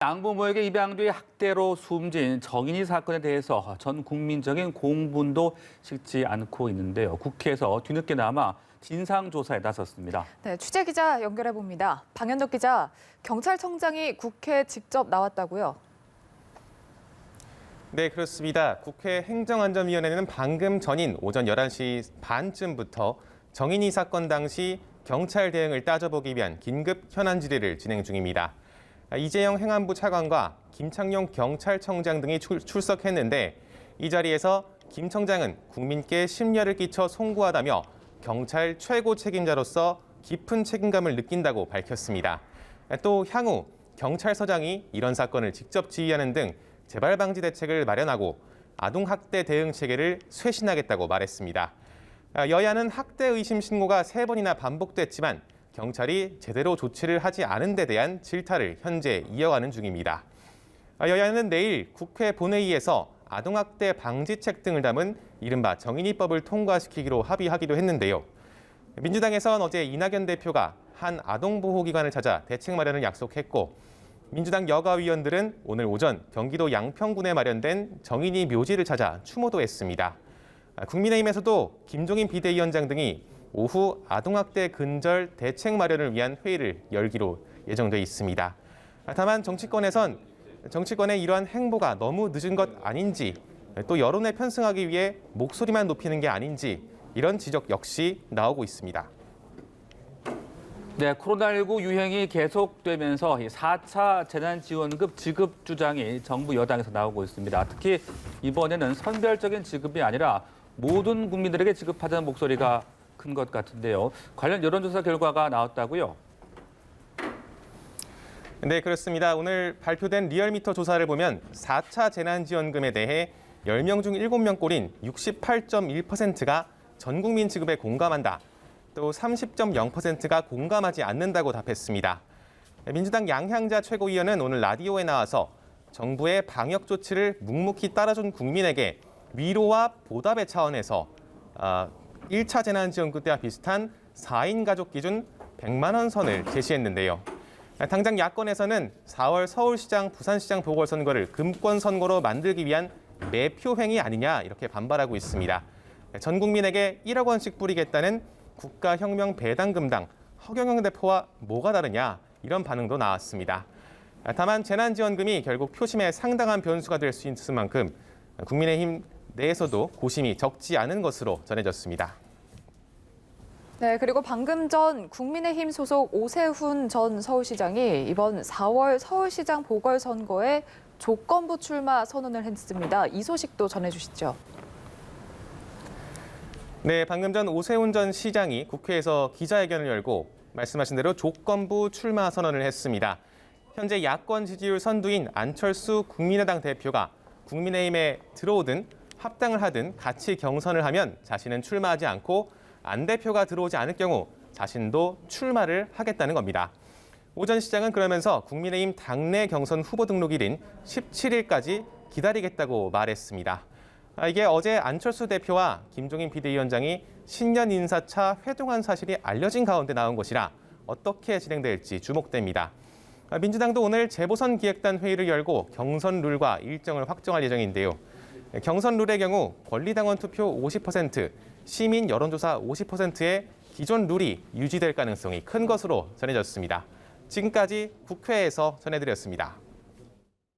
양부모에게 입양 뒤 학대로 숨진 정인이 사건에 대해서 전 국민적인 공분도 식지 않고 있는데요. 국회에서 뒤늦게나마 진상조사에 나섰습니다. 네, 취재 기자 연결해 봅니다. 방현덕 기자, 경찰청장이 국회에 직접 나왔다고요? 네, 그렇습니다. 국회 행정안전위원회는 방금 전인 오전 11시 반쯤부터 정인이 사건 당시 경찰 대응을 따져보기 위한 긴급 현안 질의를 진행 중입니다. 이재영 행안부 차관과 김창룡 경찰청장 등이 출석했는데 이 자리에서 김 청장은 국민께 심려를 끼쳐 송구하다며 경찰 최고 책임자로서 깊은 책임감을 느낀다고 밝혔습니다. 또 향후 경찰서장이 이런 사건을 직접 지휘하는 등 재발 방지 대책을 마련하고 아동학대 대응 체계를 쇄신하겠다고 말했습니다. 여야는 학대 의심 신고가 3번이나 반복됐지만 경찰이 제대로 조치를 하지 않은 데 대한 질타를 현재 이어가는 중입니다. 여야는 내일 국회 본회의에서 아동학대 방지책 등을 담은 이른바 정인이법을 통과시키기로 합의하기도 했는데요. 민주당에선 어제 이낙연 대표가 한 아동보호기관을 찾아 대책 마련을 약속했고 민주당 여가위원들은 오늘 오전 경기도 양평군에 마련된 정인이 묘지를 찾아 추모도 했습니다. 국민의힘에서도 김종인 비대위원장 등이 오후 아동학대 근절 대책 마련을 위한 회의를 열기로 예정돼 있습니다. 다만 정치권의 이러한 행보가 너무 늦은 것 아닌지, 또 여론에 편승하기 위해 목소리만 높이는 게 아닌지 이런 지적 역시 나오고 있습니다. 네, 코로나19 유행이 계속되면서 4차 재난지원급 지급 주장이 정부 여당에서 나오고 있습니다. 특히 이번에는 선별적인 지급이 아니라 모든 국민들에게 지급하자는 목소리가 큰 것 같은데요. 관련 여론조사 결과가 나왔다고요? 네, 그렇습니다. 오늘 발표된 리얼미터 조사를 보면 4차 재난지원금에 대해 10명 중 7명 꼴인 68.1%가 전 국민 지급에 공감한다. 또 30.0%가 공감하지 않는다고 답했습니다. 민주당 양향자 최고위원은 오늘 라디오에 나와서 정부의 방역 조치를 묵묵히 따라준 국민에게 위로와 보답의 차원에서 1차 재난지원금 때와 비슷한 4인 가족 기준 100만 원 선을 제시했는데요. 당장 야권에서는 4월 서울시장, 부산시장 보궐선거를 금권 선거로 만들기 위한 매표행위 아니냐 이렇게 반발하고 있습니다. 전 국민에게 1억 원씩 뿌리겠다는 국가혁명 배당금당 허경영 대표와 뭐가 다르냐 이런 반응도 나왔습니다. 다만 재난지원금이 결국 표심에 상당한 변수가 될 수 있을 만큼 국민의힘 내에서도 고심이 적지 않은 것으로 전해졌습니다. 네, 그리고 방금 전 국민의힘 소속 오세훈 전 서울시장이 이번 4월 서울시장 보궐선거에 조건부 출마 선언을 했습니다. 이 소식도 전해주시죠. 네, 방금 전 오세훈 전 시장이 국회에서 기자회견을 열고 말씀하신 대로 조건부 출마 선언을 했습니다. 현재 야권 지지율 선두인 안철수 국민의당 대표가 국민의힘에 들어오든 합당을 하든 같이 경선을 하면 자신은 출마하지 않고 안 대표가 들어오지 않을 경우 자신도 출마를 하겠다는 겁니다. 오 전 시장은 그러면서 국민의힘 당내 경선 후보 등록일인 17일까지 기다리겠다고 말했습니다. 이게 어제 안철수 대표와 김종인 비대위원장이 신년 인사차 회동한 사실이 알려진 가운데 나온 것이라 어떻게 진행될지 주목됩니다. 민주당도 오늘 재보선 기획단 회의를 열고 경선 룰과 일정을 확정할 예정인데요. 경선 룰의 경우 권리당원 투표 50%, 시민 여론조사 50%의 기존 룰이 유지될 가능성이 큰 것으로 전해졌습니다. 지금까지 국회에서 전해드렸습니다.